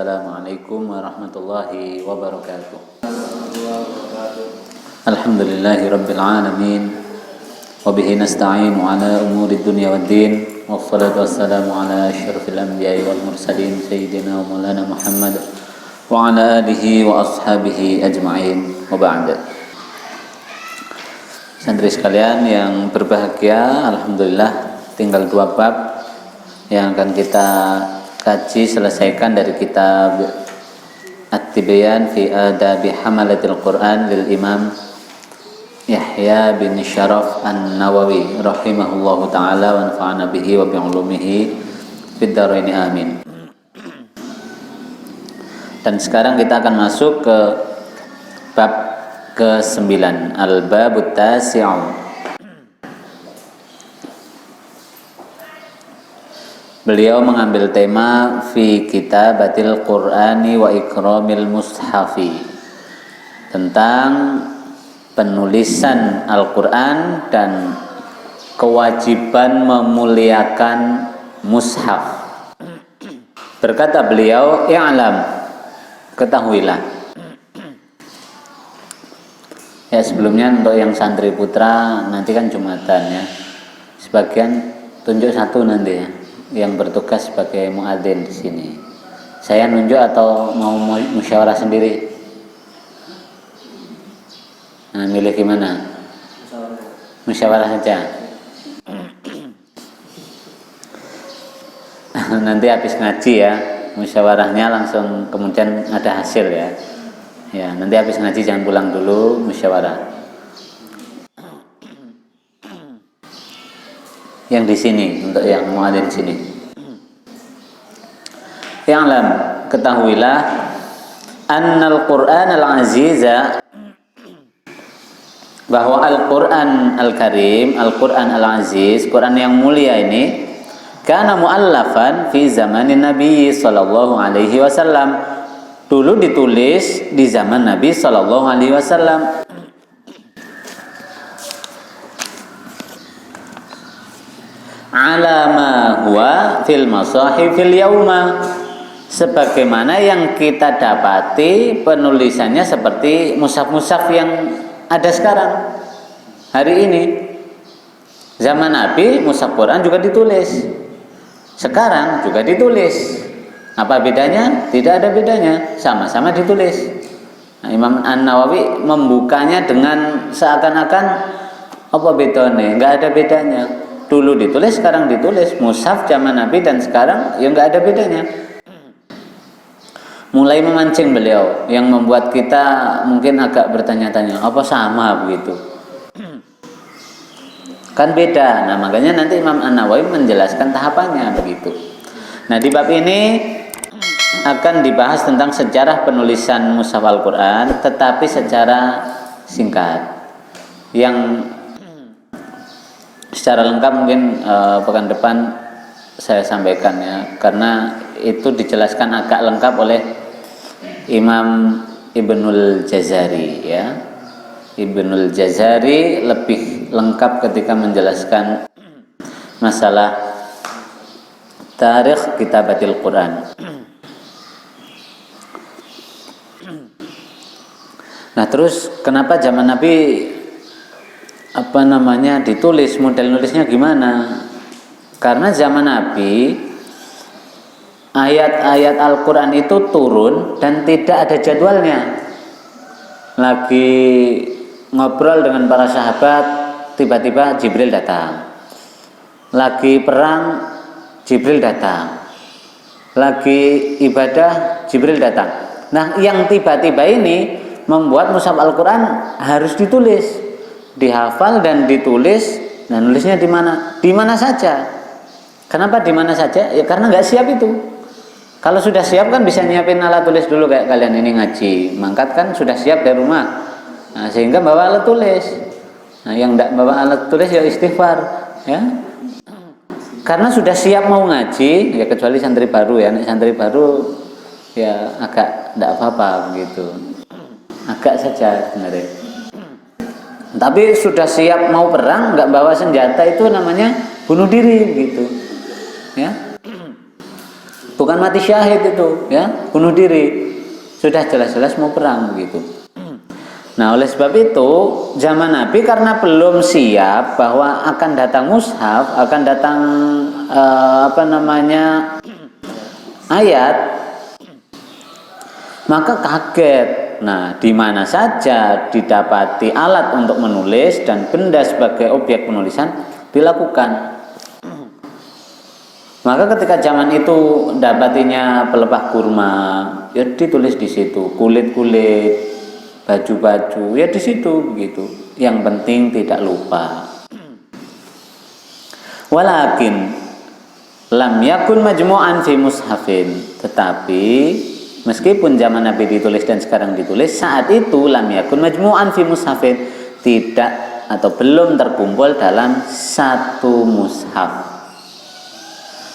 Assalamualaikum warahmatullahi wabarakatuh. Alhamdulillahi rabbil alamin. Wabihi nasta'inu ala umuri dunya waddin. Wassalatu wassalamu ala asyrafil anbiya'i wal mursalin Sayyidina wa maulana Muhammad wa ala alihi wa ashabihi ajma'in. Wa ba'da. Santri sekalian yang berbahagia, alhamdulillah tinggal 2 bab yang akan kita kaji selesaikan dari kitab At-Tibyan fi Adabi Hamalatil Quran lil Imam Yahya bin Syaraf An-Nawawi rahimahullahu taala wa nafa'ana bihi wa bi ulumihi fid dharain amin. Dan sekarang kita akan masuk ke bab ke-9, al-babut tasi'u. Beliau mengambil tema fi kitabatil Qur'ani wa ikramil mushafi, tentang penulisan Al-Qur'an dan kewajiban memuliakan mushaf. Berkata beliau, i'lam, ketahuilah. Ya, sebelumnya untuk yang santri putra nanti kan Jumatan ya. Sebagian tunjuk satu nanti ya, yang bertugas sebagai muadzin di sini. Saya nunjuk atau mau musyawarah sendiri? Nah, milih gimana? Musyawarah saja. Nanti habis ngaji ya, musyawarahnya langsung kemudian ada hasil ya. Ya, nanti habis ngaji jangan pulang dulu, musyawarah. Yang di sini, untuk yang muadzin di sini. Ya'lam, ketahuilah annal Qur'an al-aziza, bahwa Al-Qur'an al-Karim, Al-Qur'an al-Aziz, Qur'an yang mulia ini, kana mu'allafan fi zamanin Nabi sallallahu alaihi wasallam, dulu ditulis di zaman Nabi sallallahu alaihi wasallam. Ala ma huwa fil masahifil yauma, sebagaimana yang kita dapati penulisannya seperti mushaf-mushaf yang ada sekarang hari ini. Zaman Nabi mushaf Quran juga ditulis, sekarang juga ditulis. Apa bedanya? Tidak ada bedanya, sama-sama ditulis. Nah, Imam An-Nawawi membukanya dengan seakan-akan apa bedanya? Enggak ada bedanya. Dulu ditulis, sekarang ditulis. Mushaf zaman Nabi dan sekarang ya enggak ada bedanya. Mulai memancing beliau, yang membuat kita mungkin agak bertanya-tanya, apa sama begitu? Kan beda. Nah, makanya nanti Imam An-Nawawi menjelaskan tahapannya begitu. Nah, di bab ini akan dibahas tentang sejarah penulisan mushaf Al-Quran, tetapi secara singkat. Yang secara lengkap mungkin pekan depan saya sampaikan ya, karena itu dijelaskan agak lengkap oleh Imam Ibnul Jazari ya. Ibnul Jazari lebih lengkap ketika menjelaskan masalah tarikh kitabatil Quran. Nah, terus kenapa zaman Nabi ditulis, model nulisnya gimana? Karena zaman Nabi ayat-ayat Al-Quran itu turun dan tidak ada jadwalnya. Lagi ngobrol dengan para sahabat, tiba-tiba Jibril datang. Lagi perang, Jibril datang. Lagi ibadah, Jibril datang. Nah, yang tiba-tiba ini membuat mushaf Al-Quran harus ditulis, dihafal dan ditulis. Nah, nulisnya di mana? Di mana saja. Kenapa di mana saja? Ya karena nggak siap itu. Kalau sudah siap kan bisa nyiapin alat tulis dulu, kayak kalian ini ngaji, mangkat kan sudah siap dari rumah. Nah, sehingga bawa alat tulis. Nah, yang tidak bawa alat tulis ya istighfar, ya. Karena sudah siap mau ngaji, ya kecuali santri baru ya. Santri baru ya agak tidak apa-apa begitu. Agak saja sebenarnya. Tapi sudah siap mau perang, nggak bawa senjata, itu namanya bunuh diri gitu. Ya. Bukan bukan mati syahid itu, ya, bunuh diri. Sudah jelas-jelas mau perang begitu. Nah, oleh sebab itu zaman Nabi karena belum siap bahwa akan datang mushaf, akan datang ayat, maka kaget. Nah, di mana saja didapati alat untuk menulis dan benda sebagai objek penulisan dilakukan. Maka ketika zaman itu dapatinya pelepah kurma, ya ditulis di situ, kulit-kulit, baju-baju, ya di situ begitu. Yang penting tidak lupa. Walakin lam yakun majmu'an fi mushafin, tetapi meskipun zaman Nabi ditulis dan sekarang ditulis, saat itu lam yakun majmu'an fi mushafin, tidak atau belum terkumpul dalam satu mushaf.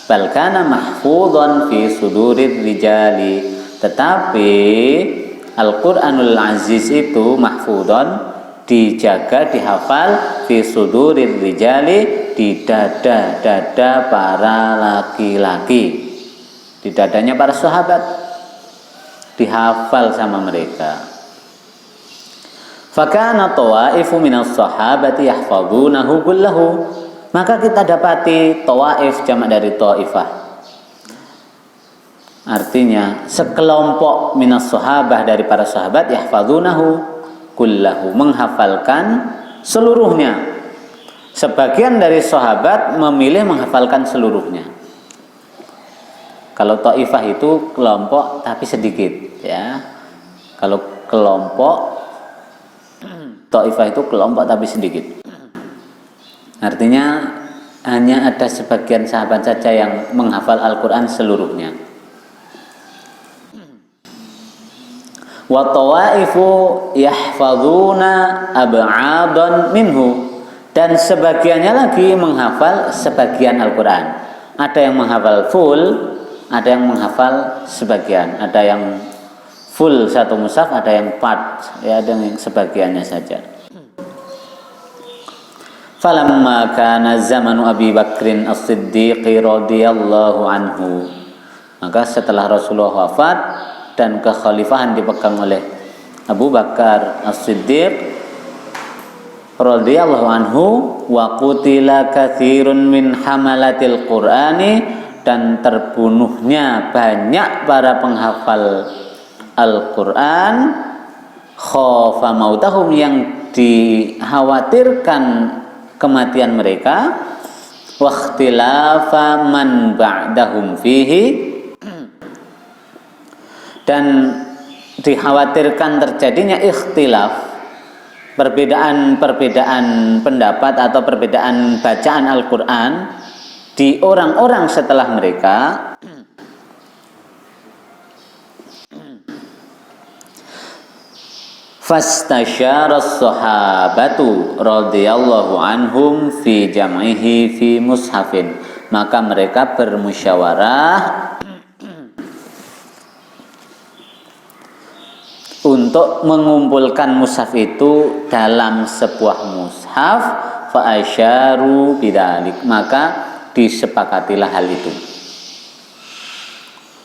Bal kana mahfudhan fi sudurir rijali, tetapi Al-Qur'anul Aziz itu mahfudhan, dijaga, dihafal, fi sudurir rijali, di dada-dada para laki-laki, di dadanya para sahabat, dihafal sama mereka. Fakana tawaifu minas sahabati yahfazunahu kullahu, maka kita dapati tawaif jamak dari taifah, artinya sekelompok minas sahabah dari para sahabat, yahfazunahu kullahu, menghafalkan seluruhnya. Sebagian dari sahabat memilih menghafalkan seluruhnya. Kalau taifah itu kelompok tapi sedikit, ya. Kalau kelompok taifah itu kelompok tapi sedikit. Artinya hanya ada sebagian sahabat saja yang menghafal Al-Quran seluruhnya. Wa tawaifu yahfazuna ab'adan minhu, dan sebagiannya lagi menghafal sebagian Al-Quran. Ada yang menghafal full, ada yang menghafal sebagian, ada yang full satu mushaf, ada yang part, ya, ada yang sebagiannya saja. Falamma kana zamanu Abi Bakrin As-Siddiq radhiyallahu anhu, maka setelah Rasulullah wafat dan kekhalifahan dipegang oleh Abu Bakar As-Siddiq radhiyallahu anhu, wa qutila katsirun min hamalatil Qur'ani, dan terbunuhnya banyak para penghafal Al-Qur'an, khafa mautahum, yang dikhawatirkan kematian mereka, wa ikhtilafa man ba'dahum fihi, dan dikhawatirkan terjadinya ikhtilaf, perbedaan pendapat atau perbedaan bacaan Al-Quran di orang-orang setelah mereka. Fastasyara as-sahabatu radhiyallahu anhum fi jam'ihi fi mushafin, maka mereka bermusyawarah untuk mengumpulkan mushaf itu dalam sebuah mushaf. Fa asyaru bidzalik, maka disepakatilah hal itu.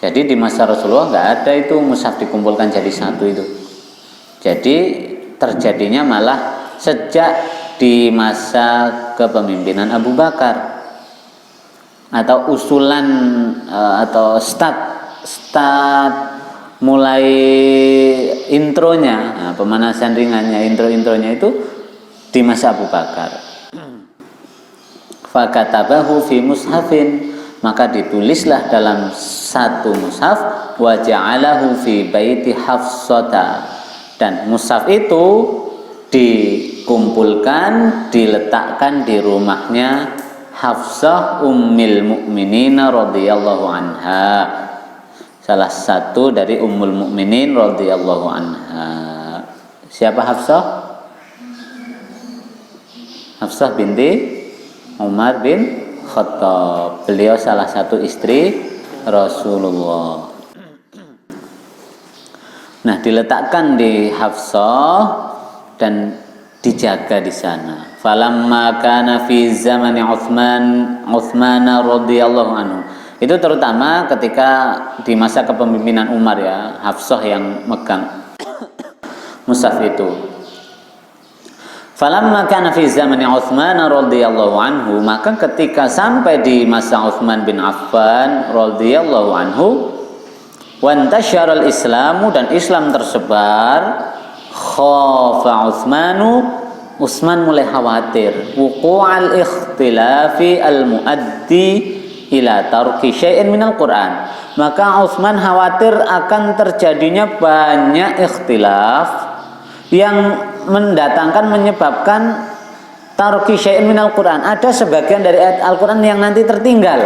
Jadi di masa Rasulullah nggak ada itu mushaf dikumpulkan jadi satu itu. Jadi terjadinya malah sejak di masa kepemimpinan Abu Bakar, atau usulan atau start mulai intronya, nah, pemanasan ringannya, intronya itu di masa Abu Bakar. Fakatabahu fi mushafin, maka ditulislah dalam satu mushaf, wa ja'alahu fi baiti Hafsata, dan mushaf itu dikumpulkan, diletakkan di rumahnya Hafsah Ummul Mukminin radhiyallahu anha, salah satu dari Ummul Mukminin radhiyallahu anha. Siapa Hafsah? Hafsah binti Umar bin Khattab. Beliau salah satu istri Rasulullah. Nah, diletakkan di Hafsah dan dijaga di sana. Falamma kana fi zamani Utsman radhiyallahu anhu, Itu terutama ketika di masa kepemimpinan Umar ya, Hafsah yang megang mushaf itu. Falamma kana fi zamani Utsman radhiyallahu anhu, maka ketika sampai di masa Utsman bin Affan radhiyallahu anhu, wantasyaral Islamu, dan Islam tersebar, khafa Utsman mulai khawatir wuqu'al ikhtilafi al-muaddi ila tarki syai'in minal Qur'an. Maka Utsman khawatir akan terjadinya banyak ikhtilaf yang menyebabkan tarki syai'in minal Qur'an, ada sebagian dari ayat Al-Qur'an yang nanti tertinggal,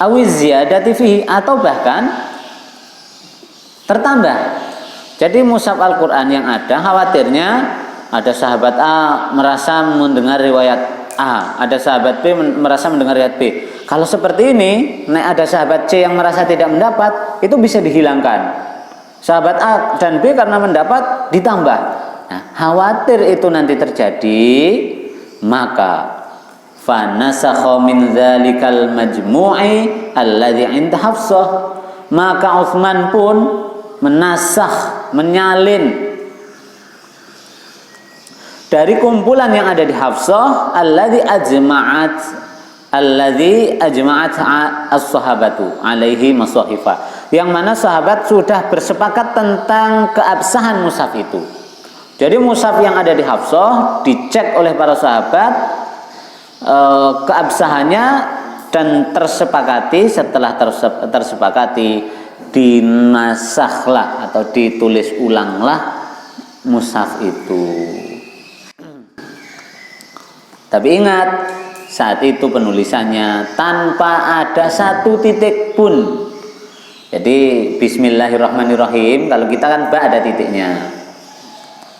awiz ziyadati fihi, atau bahkan tertambah. Jadi mushaf Al-Qur'an yang ada, khawatirnya ada sahabat A merasa mendengar riwayat A, ada sahabat B merasa mendengar riwayat B. Kalau seperti ini, ada sahabat C yang merasa tidak mendapat, itu bisa dihilangkan. Sahabat A dan B karena mendapat ditambah. Nah, khawatir itu nanti terjadi, maka fanasakha min dzalikal majmu'i alladzi 'inda Hafsah, maka Utsman pun menasakh, menyalin dari kumpulan yang ada di Hafsah, alladzi ajma'at as-sahabatu alaihi masahifah, yang mana sahabat sudah bersepakat tentang keabsahan mushaf itu. Jadi mushaf yang ada di Hafsah dicek oleh para sahabat keabsahannya, dan tersepakati, setelah tersepakati dinasahlah atau ditulis ulanglah mushaf itu. Tapi ingat, saat itu penulisannya tanpa ada satu titik pun. Jadi Bismillahirrahmanirrahim, kalau kita kan ba ada titiknya.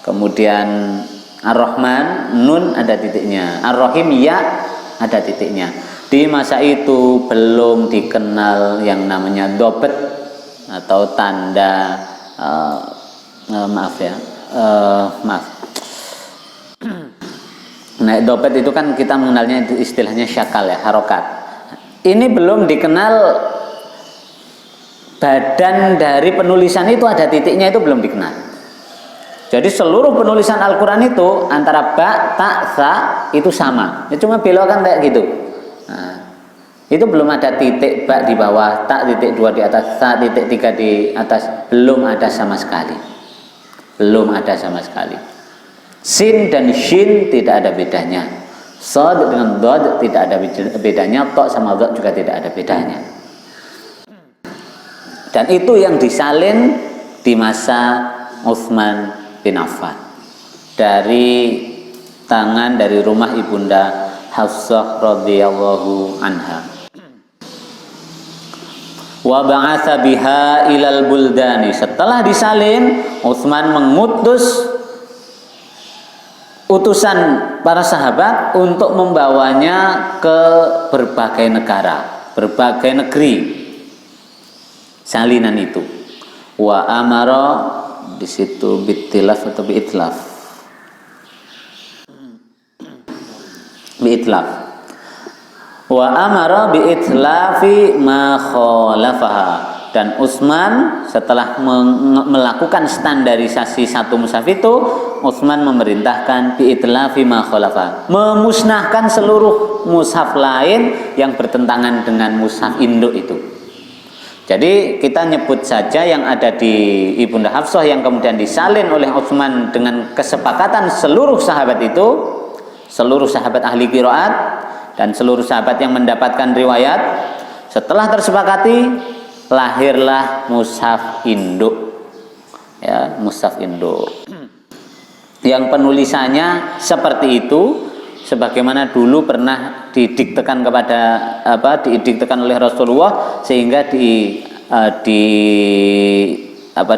Kemudian Ar-Rahman, nun ada titiknya. Ar-Rahim, ya ada titiknya. Di masa itu belum dikenal yang namanya dobet atau tanda maaf. Nah, dobet itu kan kita mengenalnya itu istilahnya syakal ya, harokat. Ini belum dikenal badan dari penulisan itu ada titiknya, itu belum dikenal. Jadi seluruh penulisan Al-Quran itu antara ba, ta, sa itu sama. Ya, cuma belokan kayak gitu. Nah, itu belum ada titik ba di bawah, ta titik 2 di atas, sa titik 3 di atas, belum ada sama sekali. Belum ada sama sekali. Sin dan shin tidak ada bedanya. Shad dengan dad tidak ada bedanya. Ta sama dad juga tidak ada bedanya. Dan itu yang disalin di masa Utsman bin Affan dari tangan, dari rumah ibunda Hafsah radhiyallahu anha. Wa ba'atsa biha ilal buldani. Setelah disalin, Utsman mengutus utusan para sahabat untuk membawanya ke berbagai negara, berbagai negeri. Salinan itu. Wa amara, di situ bitilaf atau biitlaf. Biitlaf. Wa amara biitlafi ma khalafaha. Dan Utsman setelah melakukan standarisasi satu mushaf itu, Utsman memerintahkan biitlafi ma khalafa, memusnahkan seluruh mushaf lain yang bertentangan dengan mushaf induk itu. Jadi kita nyebut saja yang ada di Ibunda Hafsah yang kemudian disalin oleh Utsman dengan kesepakatan seluruh sahabat itu, seluruh sahabat ahli qiraat dan seluruh sahabat yang mendapatkan riwayat. Setelah tersepakati, lahirlah mushaf induk, ya, mushaf induk yang penulisannya seperti itu, sebagaimana dulu pernah didiktekan didiktekan oleh Rasulullah, sehingga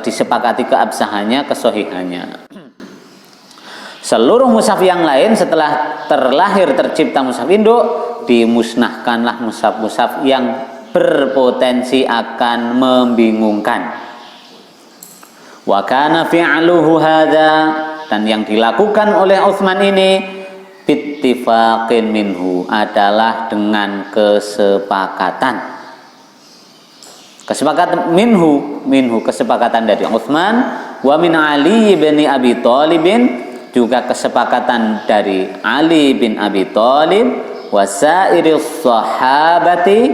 disepakati keabsahannya, kesohihannya. Seluruh mushaf yang lain setelah tercipta mushaf induk, dimusnahkanlah mushaf-mushaf yang berpotensi akan membingungkan. Wa kana fi'luhu hadza, dan yang dilakukan oleh Utsman ini bittifaqin minhu, adalah dengan kesepakatan kesepakatan dari Utsman, wa min Ali bin Abi Thalib, juga kesepakatan dari Ali bin Abi Thalib, wa sairis sahabati,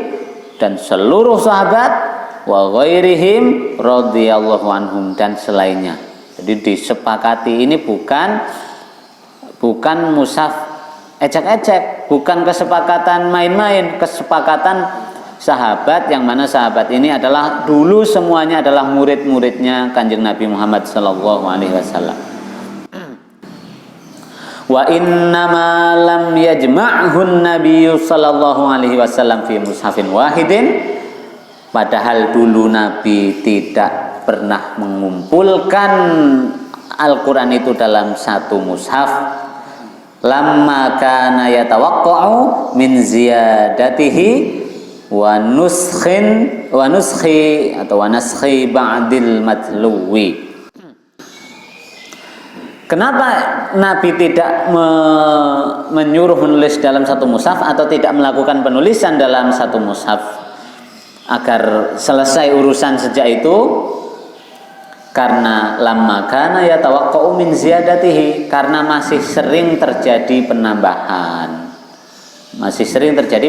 dan seluruh sahabat, wa ghairihim radhiyallahu anhum, dan selainnya. Jadi disepakati ini bukan mushaf ecek-ecek, bukan kesepakatan main-main, kesepakatan sahabat, yang mana sahabat ini adalah dulu semuanya adalah murid-muridnya Kanjeng Nabi Muhammad sallallahu alaihi wasallam. Wa innama lam yajma'hun nabiyyu sallallahu alaihi wasallam fi mushafin wahidin, padahal dulu Nabi tidak pernah mengumpulkan Al-Quran itu dalam satu mushaf. Lamma kana yatawaqqa'u min ziyadatihi wa nuskhi ba'dil matluwi. Kenapa Nabi tidak menyuruh menulis dalam satu mushaf atau tidak melakukan penulisan dalam satu mushaf agar selesai urusan sejak itu? Karena lamma kana yatawaqqa'u min ziyadatihi, karena masih sering terjadi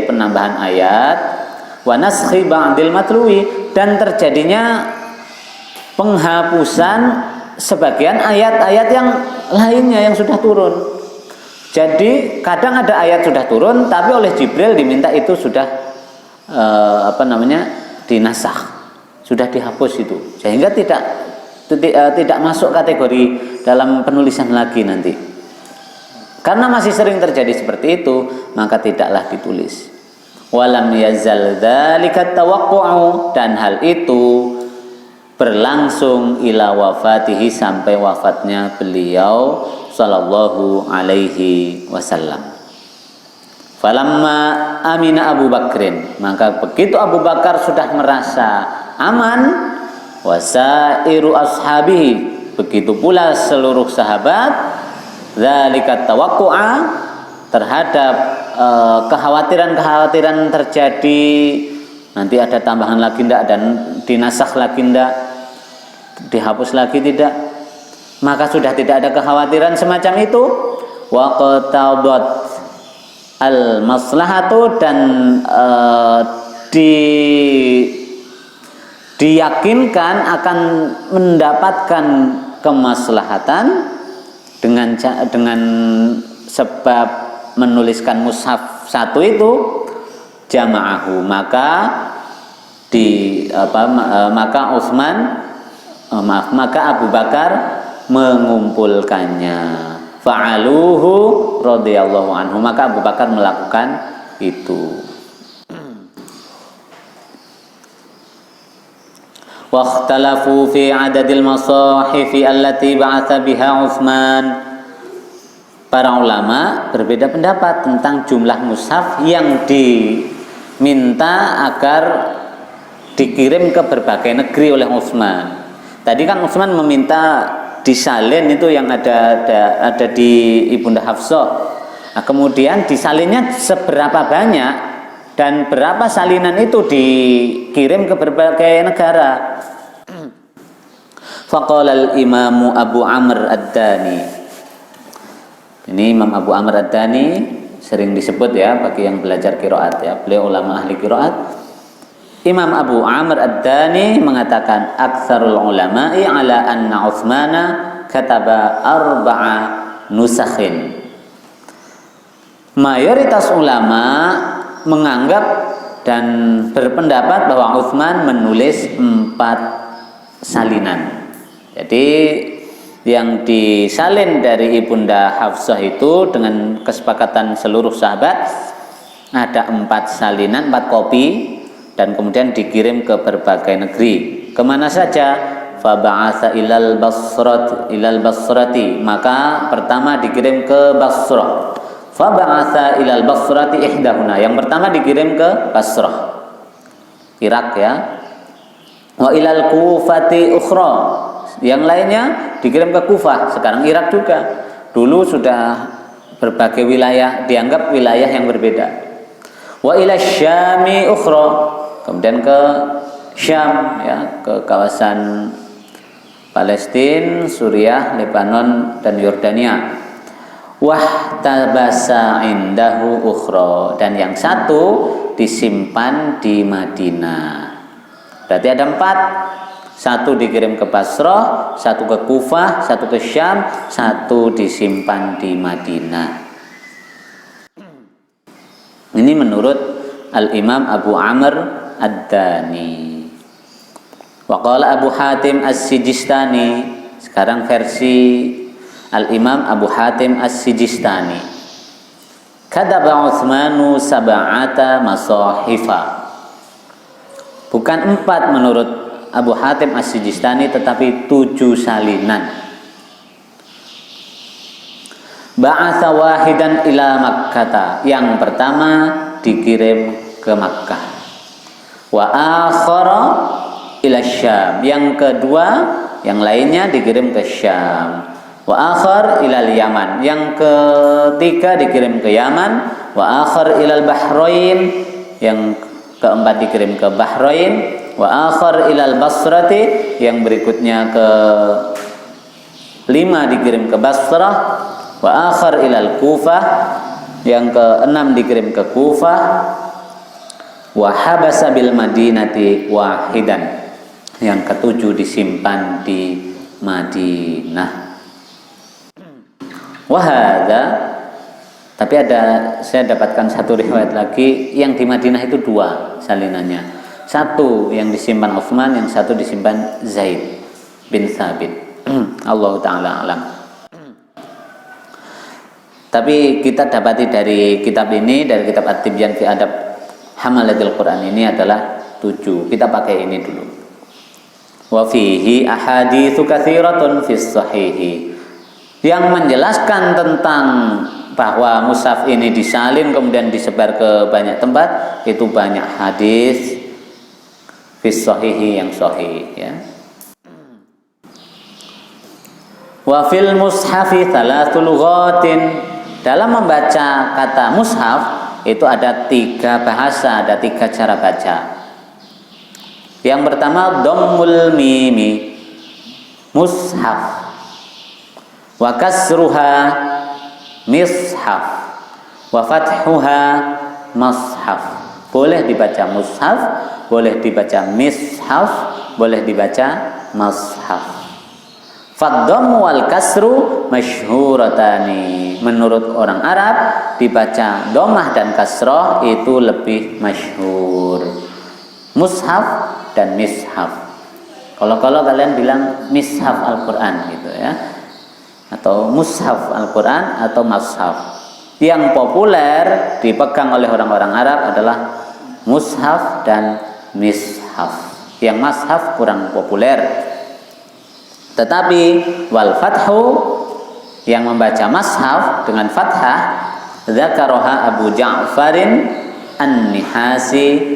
penambahan ayat, wa naskhi ba'dil matluwi, dan terjadinya penghapusan sebagian ayat-ayat yang lainnya yang sudah turun. Jadi kadang ada ayat sudah turun tapi oleh Jibril diminta itu sudah dinasakh, sudah dihapus itu, sehingga tidak masuk kategori dalam penulisan lagi nanti. Karena masih sering terjadi seperti itu, maka tidaklah ditulis. Walam yazal dzalika tawaqqu'u, dan hal itu berlangsung ila wafatihi, sampai wafatnya beliau sallallahu alaihi wasallam. Falamma amina Abu Bakrin, maka begitu Abu Bakar sudah merasa aman, wasairu ashabihi, begitu pula seluruh sahabat, dzalika tawaqqu'a, terhadap kekhawatiran terjadi nanti ada tambahan lagi tidak, dan dinasakh lagi tidak, dihapus lagi tidak, maka sudah tidak ada kekhawatiran semacam itu. Wa qatadat al maslahatu, dan diyakinkan akan mendapatkan kemaslahatan dengan sebab menuliskan mushaf satu itu, jama'ahu, maka Abu Bakar mengumpulkannya. Fa'aluhu radhiyallahu anhu, maka Abu Bakar melakukan itu. Wa ikhtalafu fi adadil masahifi allati ba'atha biha Utsman. Para ulama berbeda pendapat tentang jumlah mushaf yang diminta agar dikirim ke berbagai negeri oleh Utsman. Tadi kan Utsman meminta disalin itu yang ada di Ibunda Hafsah. Nah, kemudian disalinnya seberapa banyak dan berapa salinan itu dikirim ke berbagai negara. Faqala al-Imam Abu Amr Ad-Dani. Ini Imam Abu Amr Ad-Dani sering disebut ya bagi yang belajar qiraat ya. Beliau ulama ahli qiraat. Imam Abu Amr Ad-Dani mengatakan aktsarul ulama'i ala anna Utsmana kataba 4 nusakhin. Mayoritas ulama menganggap dan berpendapat bahwa Utsman menulis 4 salinan. Jadi yang disalin dari Ibunda Hafsah itu dengan kesepakatan seluruh sahabat ada 4 salinan, 4 kopi, dan kemudian dikirim ke berbagai negeri. Kemana saja? Faba'atha ilal basrati, maka pertama dikirim ke Basrah. Faba'atha ilal basrati ihdahuna, yang pertama dikirim ke Basrah, Irak ya. Wa ilal Kufati ukhra, yang lainnya dikirim ke Kufah, sekarang Irak juga. Dulu sudah berbagai wilayah, dianggap wilayah yang berbeda. Wa ila Syami ukhra, kemudian ke Syam, ya, ke kawasan Palestina, Suriah, Lebanon, dan Yordania. Wahtabasa indahu ukhra, dan yang satu disimpan di Madinah. Berarti ada 4. Satu dikirim ke Basrah, satu ke Kufah, satu ke Syam, satu disimpan di Madinah. Ini menurut Al-Imam Abu Amr Ad-Dani. Wa qala Abu Hatim As-Sijistani, sekarang versi Al-Imam Abu Hatim As-Sijistani. Kadaba Utsmanu sab'ata masahifa. Bukan 4 menurut Abu Hatim As-Sijistani, tetapi 7 salinan. Ba'atha wahidan ila Makkah, yang pertama dikirim ke Makkah. Wa akhara ila Syam, yang kedua, yang lainnya dikirim ke Syam. Wa akhar ilal Yaman, yang ketiga dikirim ke Yaman. Wa akhar ilal Bahrain, yang keempat dikirim ke Bahrain. Wa akhar ilal Basrati, yang berikutnya ke 5 dikirim ke Basrah. Wa akhar ilal Kufah, yang ke-6 dikirim ke Kufah. Wa habasa bil Madinati wahidan, yang ke-7 disimpan di Madinah. Wahada, tapi saya dapatkan satu riwayat lagi, yang di Madinah itu 2 salinannya. Satu yang disimpan Utsman, yang satu disimpan Zaid bin Thabit. Allah Ta'ala alam. Tapi kita dapati dari kitab ini, dari kitab At-Tibyan fi Adab Hamalatil Quran, ini adalah 7. Kita pakai ini dulu. Wa fihi ahaditsu katsiratun fis sahihi, yang menjelaskan tentang bahwa mushaf ini disalin kemudian disebar ke banyak tempat, itu banyak hadis fis sahihi, yang sahih, ya. Wa fil mushafi thalathu lughatin, dalam membaca kata mushaf itu ada 3 bahasa, ada 3 cara baca. Yang pertama dhammul mimi, mushaf. Wa kasruha, mishaf. Wa fathuha, mashaf. Boleh dibaca mushaf, boleh dibaca mishaf, boleh dibaca mashaf. Fadhammu wal kasru masyhuratani, menurut orang Arab dibaca dhammah dan kasrah itu lebih masyhur. Mushaf dan mishaf. Kalau kalian bilang mishaf Al-Qur'an gitu, ya, atau mushaf Al-Qur'an atau mashaf. Yang populer dipegang oleh orang-orang Arab adalah mushaf dan mishaf. Yang mashaf kurang populer. Tetapi wal fathu, yang membaca mashaf dengan fathah, dzakaraha Abu Ja'farin An-Nihasi,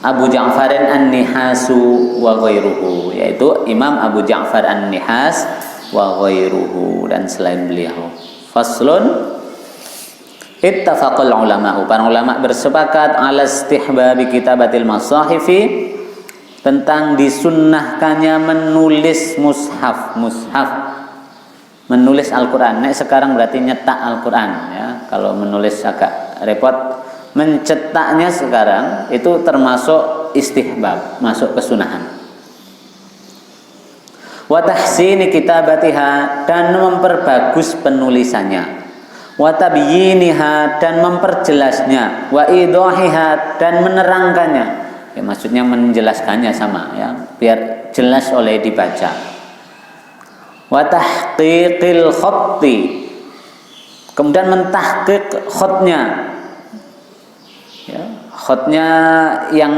Abu Ja'farin An-Nihasu wa ghairuhu, yaitu Imam Abu Ja'far An-Nihas wa ghairuhu, dan selain beliau. Faslun, ittafaqal ulama'u, para ulama bersepakat ala istihbabi kitabatil masahifi, tentang disunnahkannya menulis mushaf. Mushaf menulis Al-Qur'an. Nek sekarang berarti nyetak Al-Qur'an, ya. Kalau menulis agak repot. Mencetaknya sekarang itu termasuk istihbab, masuk kesunahan. Wa tahsini kitabatiha, dan memperbagus penulisannya. Wa tabyiniha, dan memperjelasnya. Wa idahiha, dan menerangkannya. Ya, maksudnya menjelaskannya sama, ya, biar jelas oleh dibaca. Wa tahqiqil khatti, kemudian mentahqiq khotnya. Ya, khotnya yang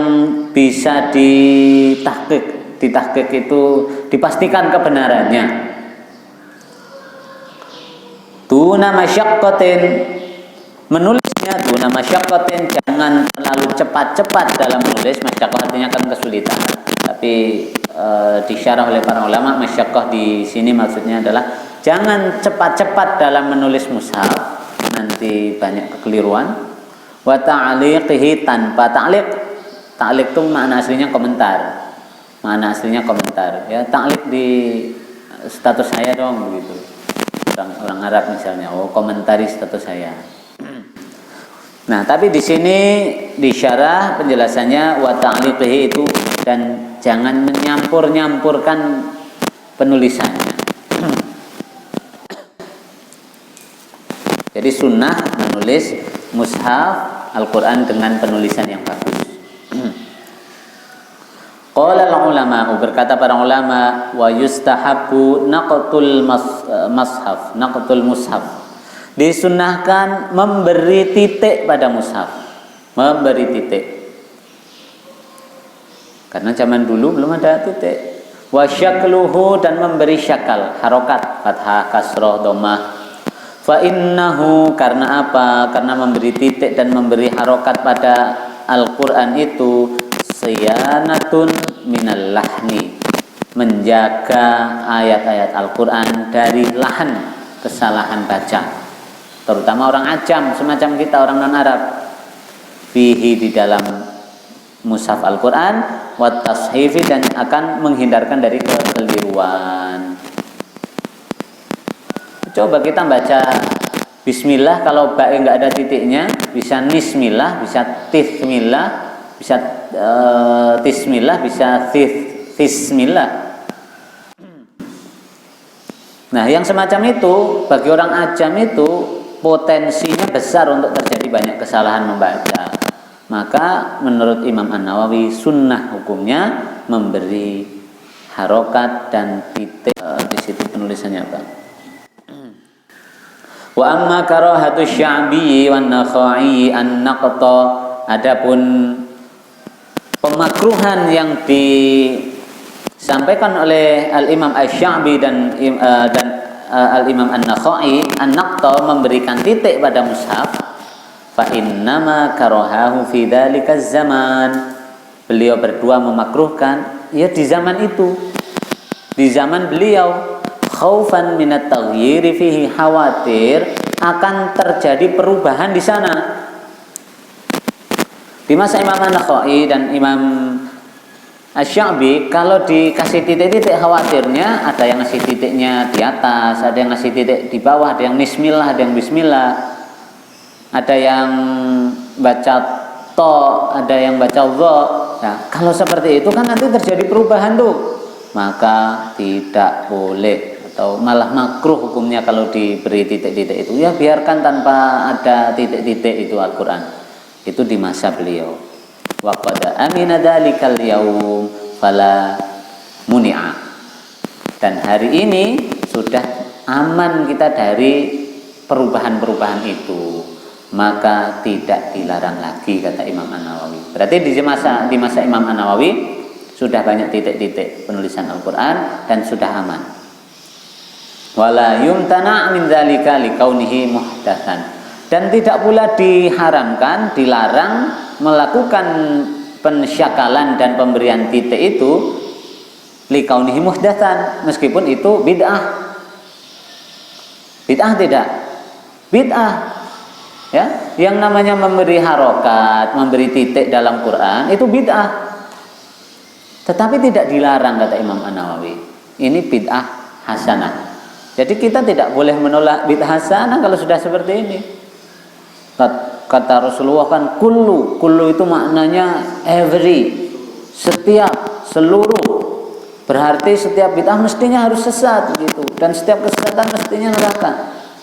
bisa ditahqiq. Ditahqiq itu dipastikan kebenarannya. Duna masyaqqatin, menulisnya duna masyaqqatin, jangan terlalu cepat-cepat dalam menulis. Masyaqqah artinya kan kesulitan. Tapi disyarah oleh para ulama, masyaqqah di sini maksudnya adalah Jangan cepat-cepat dalam menulis mushaf, nanti banyak kekeliruan. Wa ta'liqihi tanpa ta'liq. Ta'liq itu makna aslinya komentar. Makna aslinya komentar. Ya, ta'liq di status saya dong begitu. Orang Arab misalnya, oh komentari status saya. Nah, tapi di sini di syarah penjelasannya wa ta'liqihi itu dan jangan menyampur-nyampurkan penulisannya. Jadi sunnah menulis mushaf Al-Quran dengan penulisan yang bagus. Qala al-ulama, berkata para ulama, wa yustahabbu naqtul mushaf. Disunnahkan memberi titik pada mushaf. Memberi titik. Karena zaman dulu belum ada titik. Wa syakluhu, dan memberi syakal, harokat, fathah, kasroh, dhammah. Fa innahu, karena apa? Karena memberi titik dan memberi harokat pada Al-Quran itu siyanatun minal lahni, menjaga ayat-ayat Al-Quran dari lahan, kesalahan baca, terutama orang ajam semacam kita, orang non-Arab. Fihi, di dalam mushaf Al-Quran, wat tashifi, dan akan menghindarkan dari kekeliruan. Coba kita baca bismillah, kalau ba enggak ada titiknya, bisa nismillah, bisa tismillah, bisa tismillah, bisa tismillah. Nah, yang semacam itu bagi orang ajam itu potensinya besar untuk terjadi banyak kesalahan membaca. Maka menurut Imam An-Nawawi, sunnah hukumnya memberi harokat dan titik. Di situ penulisannya apa? Wa amma karahatu Sya'bi wan Nakhai an-naqta, adapun pemakruhan yang disampaikan oleh Al-Imam Asy-Sya'bi dan Al-Imam An-Nakhai, an-naqta, memberikan titik pada mushaf, fa innama karahahu fi dzalika zaman. Beliau berdua memakruhkan ya di zaman itu, di zaman beliau, khaufan minat taghyiri fihi, khawatir akan terjadi perubahan di sana. Di masa Imam An-Nakhai dan Imam Asy-Sya'bi, kalau dikasih titik-titik, khawatirnya ada yang ngasih titiknya di atas, ada yang ngasih titik di bawah, ada yang bismillah, ada yang bismillah, ada yang baca to, ada yang baca dha. Nah, kalau seperti itu kan nanti terjadi perubahan tuh, maka tidak boleh atau malah makruh hukumnya kalau diberi titik-titik itu. Ya biarkan tanpa ada titik-titik itu Al-Quran. Itu di masa beliau. Wa qad amina dzalikal yaum fala muni'a. Dan hari ini sudah aman kita dari perubahan-perubahan itu, maka tidak dilarang lagi, kata Imam An-Nawawi. Berarti di masa Imam An-Nawawi sudah banyak titik-titik penulisan Al-Quran dan sudah aman. Wala yumtana' min dzalika likaunihi muhdatsan, dan tidak pula diharamkan, dilarang melakukan pensyakalan dan pemberian titik itu likaunihi muhdatsan, meskipun itu bid'ah. Bid'ah tidak? Bid'ah. Ya, yang namanya memberi harokat, memberi titik dalam Quran itu bid'ah. Tetapi tidak dilarang, kata Imam An-Nawawi. Ini bid'ah hasanah. Jadi kita tidak boleh menolak bid'ah hasanah kalau sudah seperti ini. Kata Rasulullah kan kullu itu maknanya every, setiap, seluruh. Berarti setiap bid'ah mestinya harus sesat gitu, dan setiap kesesatan mestinya neraka.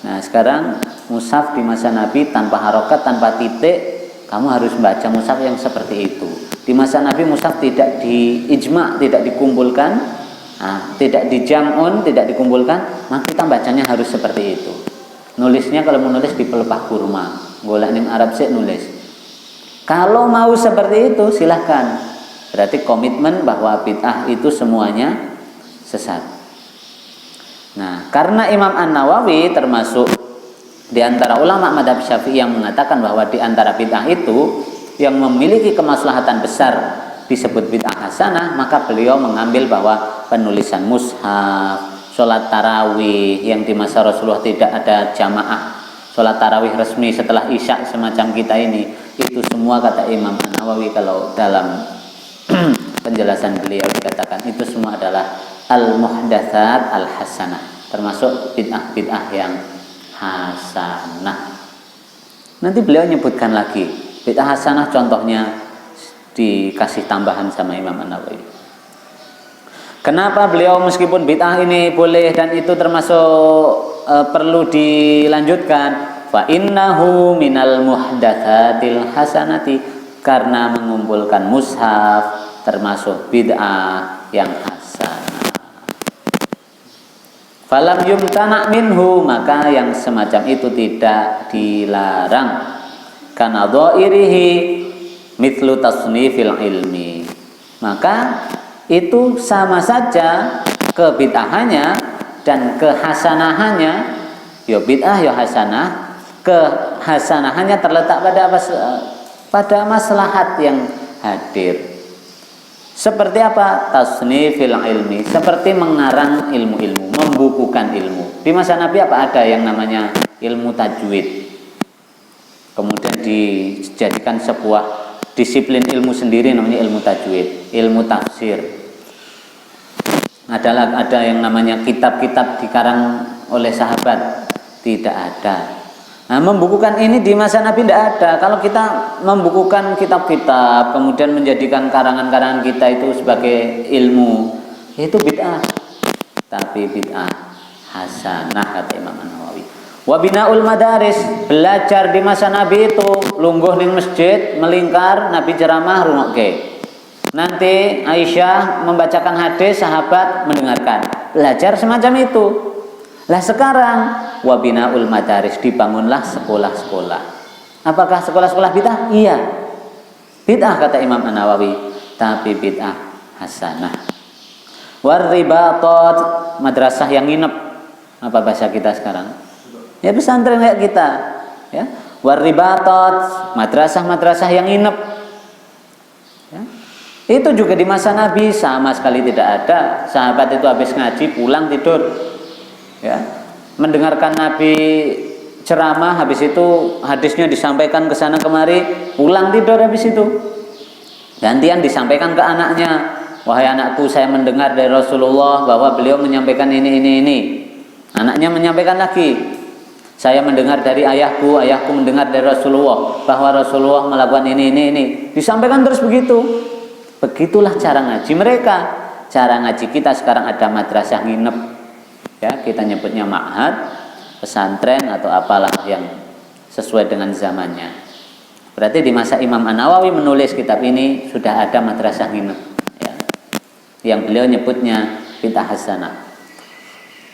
Nah, sekarang mushaf di masa Nabi tanpa harokat, tanpa titik, kamu harus baca mushaf yang seperti itu. Di masa Nabi mushaf tidak diijma', tidak dikumpulkan. Nah, tidak dijam'un, tidak dikumpulkan, maka kita bacanya harus seperti itu. Nulisnya kalau menulis di pelepah kurma, golek ning Arab sik nulis. Kalau mau seperti itu silahkan. Berarti komitmen bahwa bid'ah itu semuanya sesat. Nah, karena Imam An-Nawawi termasuk di antara ulama mazhab Syafi'i yang mengatakan bahwa di antara bid'ah itu yang memiliki kemaslahatan besar disebut bid'ah hasanah, maka beliau mengambil bahwa penulisan mushaf, sholat tarawih yang di masa Rasulullah tidak ada jamaah, sholat tarawih resmi setelah isya semacam kita ini, itu semua kata Imam An-Nawawi kalau dalam penjelasan beliau dikatakan itu semua adalah al-muhdatsat al-hasanah, termasuk bid'ah-bid'ah yang hasanah. Nanti beliau nyebutkan lagi bid'ah hasanah, contohnya dikasih tambahan sama Imam An-Nawawi. Kenapa beliau meskipun bid'ah ini boleh dan itu termasuk perlu dilanjutkan? Fa innahu minal muhdatsatil hasanati, karena mengumpulkan mushaf termasuk bid'ah yang hasanah. Falam yumtana minhu, maka yang semacam itu tidak dilarang. Kana dhairihi mithlu tasnifil ilmi, maka itu sama saja kebid'ahannya dan kehasanahannya, ya bid'ah ya hasanah. Kehasanahannya terletak pada apa? Pada maslahat yang hadir. Seperti apa? Tasnifil ilmi, seperti mengarang ilmu-ilmu, membukukan ilmu. Di masa Nabi apa ada yang namanya ilmu tajwid, kemudian dijadikan sebuah disiplin ilmu sendiri namanya ilmu tajwid, ilmu tafsir. Ada yang namanya kitab-kitab dikarang oleh sahabat, tidak ada. Nah, membukukan ini di masa Nabi tidak ada. Kalau kita membukukan kitab-kitab kemudian menjadikan karangan-karangan kita itu sebagai ilmu, itu bid'ah. Tapi bid'ah hasanah kata Imam An-Nawawi. Wa binaul madaris, belajar di masa Nabi itu lungguh ning masjid, melingkar, Nabi ceramah rungokke. Nanti Aisyah membacakan hadis, sahabat mendengarkan. Belajar semacam itu. Lah sekarang wabinaul madaris, dibangunlah sekolah-sekolah. Apakah sekolah-sekolah bid'ah? Iya, bid'ah kata Imam An-Nawawi, tapi bid'ah hasanah. Warribatot, madrasah yang nginep. Apa bahasa kita sekarang? Ya pesantren kayak kita. Ya, warribatot, madrasah-madrasah yang nginep. Ya. Itu juga di masa Nabi sama sekali tidak ada. Sahabat itu habis ngaji pulang tidur. Ya, mendengarkan Nabi ceramah, habis itu hadisnya disampaikan ke sana kemari, pulang tidur habis itu. Gantian disampaikan ke anaknya, wahai anakku, saya mendengar dari Rasulullah bahwa beliau menyampaikan ini. Anaknya menyampaikan lagi, saya mendengar dari ayahku mendengar dari Rasulullah bahwa Rasulullah melakukan ini. Disampaikan terus begitu. Begitulah cara ngaji mereka. Cara ngaji kita sekarang ada madrasah nginep. Ya, kita nyebutnya ma'had, pesantren atau apalah yang sesuai dengan zamannya. Berarti di masa Imam An-Nawawi menulis kitab ini sudah ada madrasah nginep, ya, yang beliau nyebutnya bid'ah hasanah.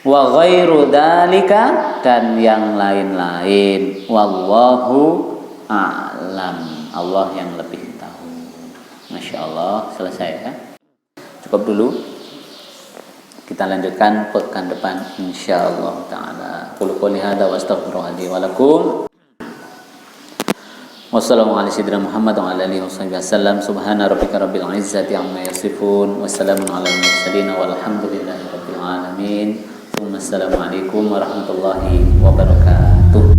Wa ghairu dzalika, dan yang lain-lain. Wallahu a'lam. Allah yang lebih tahu. Masya Allah, selesai ya. Cukup dulu. Kita lanjutkan pekan depan insyaallah taala. Qul qouli hadza wa astaghfirullaha li wa lakum. Wassalamualaikum warahmatullahi wabarakatuh. Subhana rabbika rabbil izzati amma yasifun. Wassalamun alal mursalin walhamdulillahi rabbil alamin. Assalamualaikum warahmatullahi wabarakatuh.